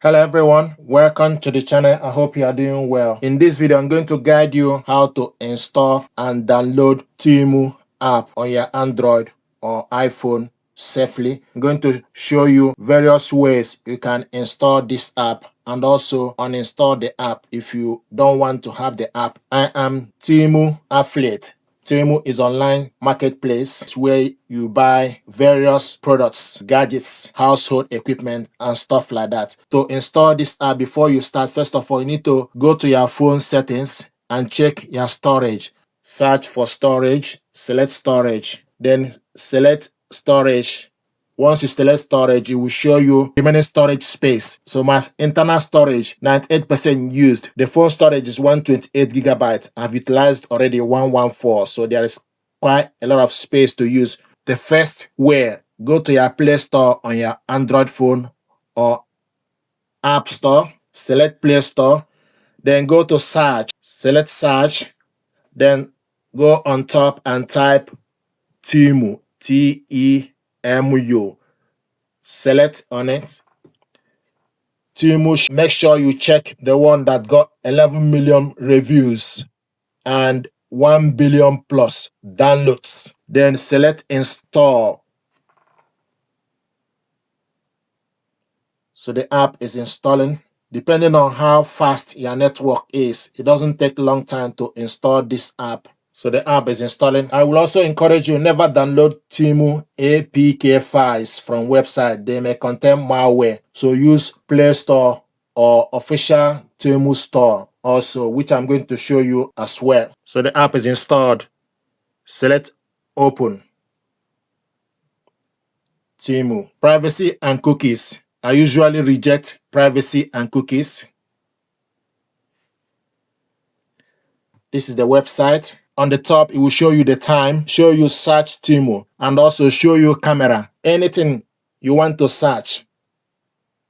Hello everyone, welcome to the channel. I hope you are doing well. In this video, I'm going to guide you how to install and download Temu app on your Android or iPhone safely. I'm going to show you various ways you can install this app and also uninstall the app if you don't want to have the app. I am Temu affiliate. Temu is online marketplace where you buy various products, gadgets, household equipment, and stuff like that. To install this app, before you start, first of all, you need to go to your phone settings and check your storage. Search for storage, select storage, then select storage. Once you select storage, it will show you remaining storage space. So my internal storage, 98% used. The phone storage is 128 gigabytes. I've utilized already 114. So there is quite a lot of space to use. The first way, go to your Play Store on your Android phone or App Store. Select Play Store. Then go to search. Select search. Then go on top and type Temu. Temu. Select on it. Temu, make sure you check the one that got 11 million reviews and 1 billion plus downloads. Then select install. So the app is installing. Depending on how fast your network is, it doesn't take a long time to install this app. So the app is installing. I will also encourage you never download Temu APK files from website. They may contain malware. So use Play Store or official Temu store also, which I'm going to show you as well. So the app is installed. Select open. Temu. Privacy and cookies. I usually reject privacy and cookies. This is the website. On the top, it will show you the time, show you search Temu, and also show you camera. Anything you want to search,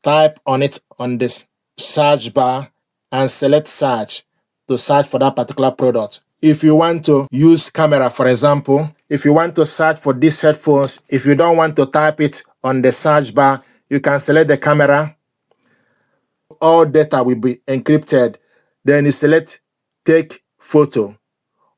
type on it on this search bar and select search to search for that particular product. If you want to use camera, for example, if you want to search for these headphones, if you don't want to type it on the search bar, you can select the camera. All data will be encrypted. Then you select take photo.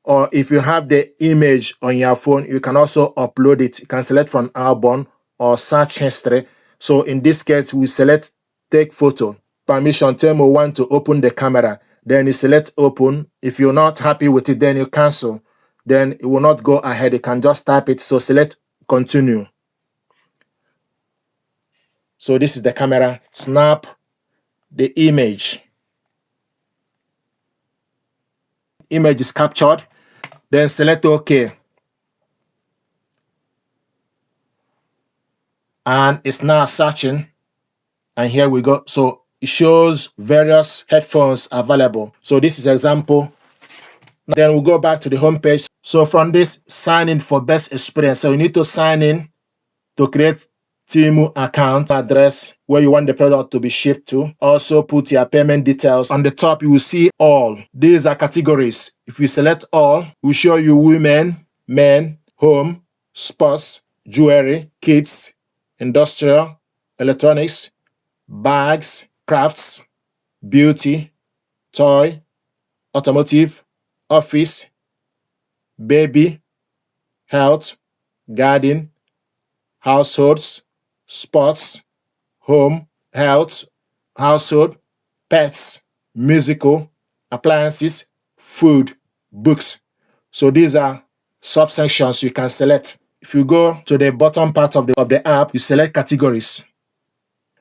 Or if you have the image on your phone, you can also upload it. You can select from album or search history. So in this case, we select take photo. Permission, Temu want to open the camera. Then you select open. If you're not happy with it, then you cancel. Then it will not go ahead. You can just type it. So select continue. So this is the camera. Snap the image. Image is captured. Then select OK. And it's now searching. And here we go. So it shows various headphones available. So this is example. Then we'll go back to the home page. So from this, sign in for best experience. So you need to sign in to create Temu account address where you want the product to be shipped to. Also put your payment details. On the top, you will see all. These are categories. If you select all, it will show you women, men, home, sports, jewelry, kids, industrial, electronics, bags, crafts, beauty, toy, automotive, office, baby, health, garden, households, sports, home, health, household, pets, musical, appliances, food, books. So these are subsections you can select. If you go to the bottom part of the app, you select categories.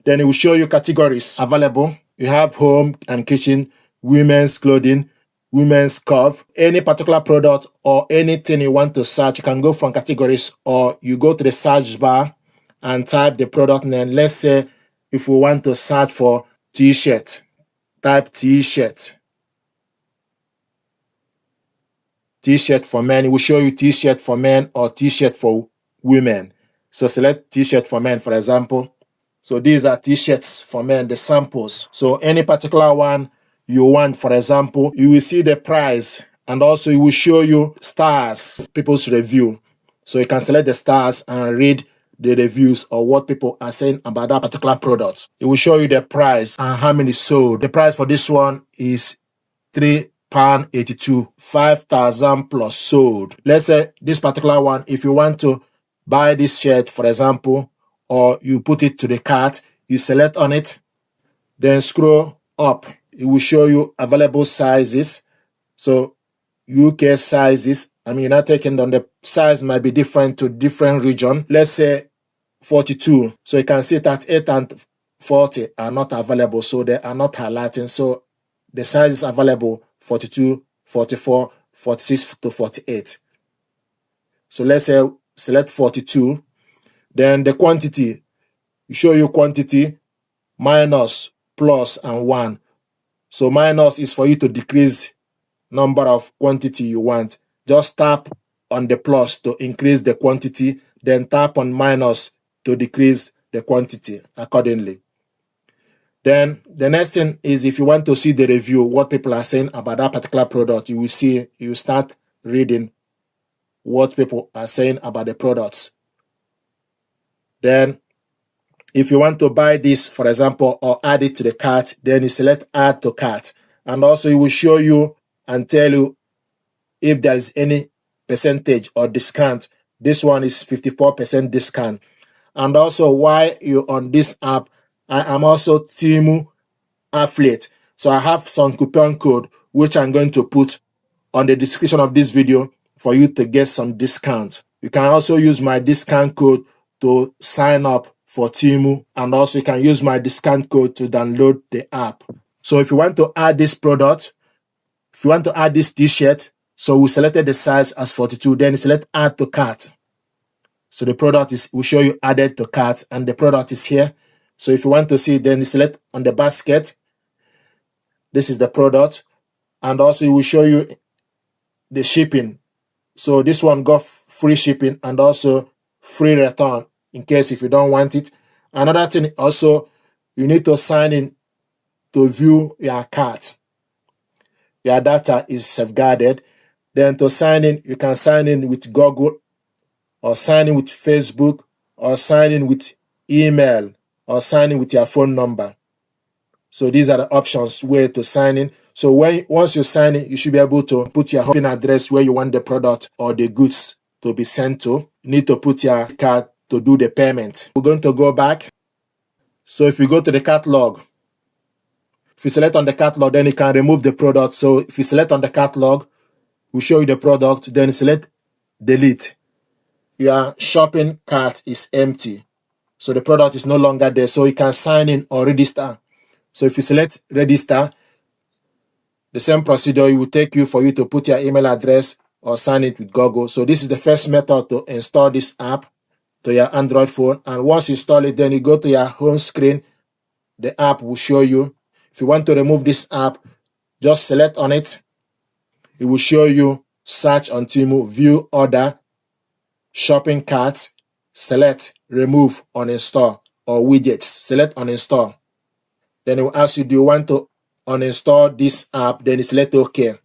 Then it will show you categories available. You have home and kitchen, women's clothing, women's scarf, any particular product or anything you want to search. You can go from categories or you go to the search bar and type the product name. Let's say if we want to search for t-shirt, type t-shirt. T-shirt for men. It will show you t-shirt for men or t-shirt for women. So select t-shirt for men, for example. So these are t-shirts for men, the samples. So any particular one you want, for example, you will see the price and also it will show you stars, people's review. So you can select the stars and read the reviews or what people are saying about that particular product. It will show you the price and how many sold. The price for this one is £3.82, 5,000 plus sold. Let's say this particular one, if you want to buy this shirt, for example, or you put it to the cart, you select on it, then scroll up. It will show you available sizes. So UK sizes, United Kingdom, the size might be different to different region. Let's say 42. So you can see that 8 and 40 are not available, so they are not highlighting. So the sizes available 42, 44, 46 to 48. So let's say select 42. Then the quantity, we show you quantity, minus, plus, and 1. So minus is for you to decrease number of quantity you want. Just tap on the plus to increase the quantity, then tap on minus to decrease the quantity accordingly. Then the next thing is, if you want to see the review, what people are saying about that particular product, you will start reading what people are saying about the products. Then if you want to buy this, for example, or add it to the cart, then you select add to cart. And also it will show you and tell you if there is any percentage or discount. This one is 54% discount. And also, while you're on this app, I am also Temu affiliate. So I have some coupon code which I'm going to put on the description of this video for you to get some discount. You can also use my discount code to sign up for Temu, and also you can use my discount code to download the app. So if you want to add this product, if you want to add this t-shirt, so we selected the size as 42, then you select add to cart. So the product will show you added to cart, and the product is here. So if you want to see, then you select on the basket. This is the product, and also it will show you the shipping. So this one got free shipping and also free return in case if you don't want it. Another thing also, you need to sign in to view your cart. Your data is safeguarded. Then to sign in, you can sign in with Google, or sign in with Facebook, or sign in with email, or sign in with your phone number. So these are the options where to sign in. So once you sign in, you should be able to put your home address where you want the product or the goods to be sent to. You need to put your card to do the payment. We're going to go back. So if you go to the catalog, if you select on the catalog, then you can remove the product. So if you select on the catalog, we'll show you the product, then select delete. Your shopping cart is empty. So the product is no longer there. So you can sign in or register. So if you select register, the same procedure will take you for you to put your email address or sign it with Google. So this is the first method to install this app to your Android phone. And once you install it, then you go to your home screen. The app will show you. If you want to remove this app, just select on it. It will show you search on Temu, view order, shopping cart, select, remove, uninstall, or widgets. Select uninstall. Then it will ask you, do you want to uninstall this app? Then you select OK.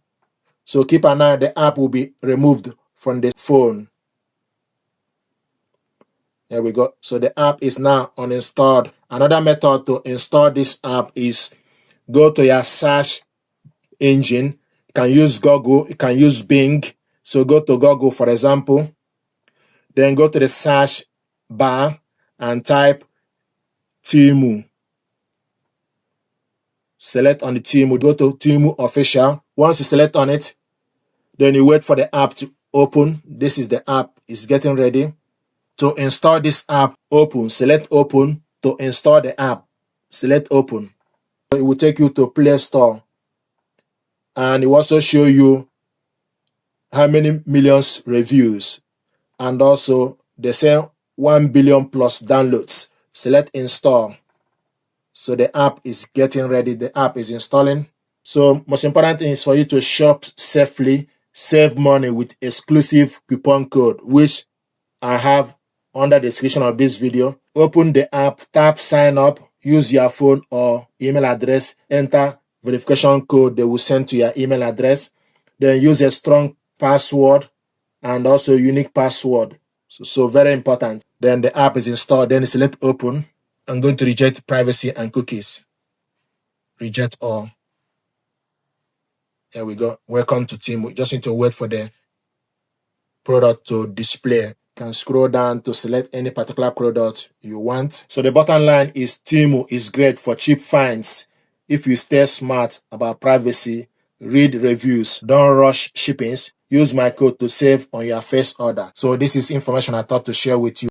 So keep an eye, the app will be removed from the phone. There we go. So the app is now uninstalled. Another method to install this app is go to your search engine. You can use Google, you can use Bing. So go to Google, for example. Then go to the search bar and type Temu. Select on the Temu, go to Temu official. Once you select on it, then you wait for the app to open. This is the app, it's getting ready. To install this app, open, select open. To install the app, select open. It will take you to Play Store. And it will also show you how many millions reviews. And also the same 1 billion plus downloads. Select install. So the app is getting ready. The app is installing. So most important thing is for you to shop safely, save money with exclusive coupon code, which I have under the description of this video. Open the app, tap sign up, use your phone or email address, enter verification code they will send to your email address. Then use a strong password and also unique password. So very important. Then the app is installed. Then select open. I'm going to reject privacy and cookies. Reject all. There we go. Welcome to Temu. Just need to wait for the product to display. You can scroll down to select any particular product you want. So the bottom line is Temu is great for cheap finds. If you stay smart about privacy, read reviews, don't rush shippings, use my code to save on your first order. So this is information I thought to share with you.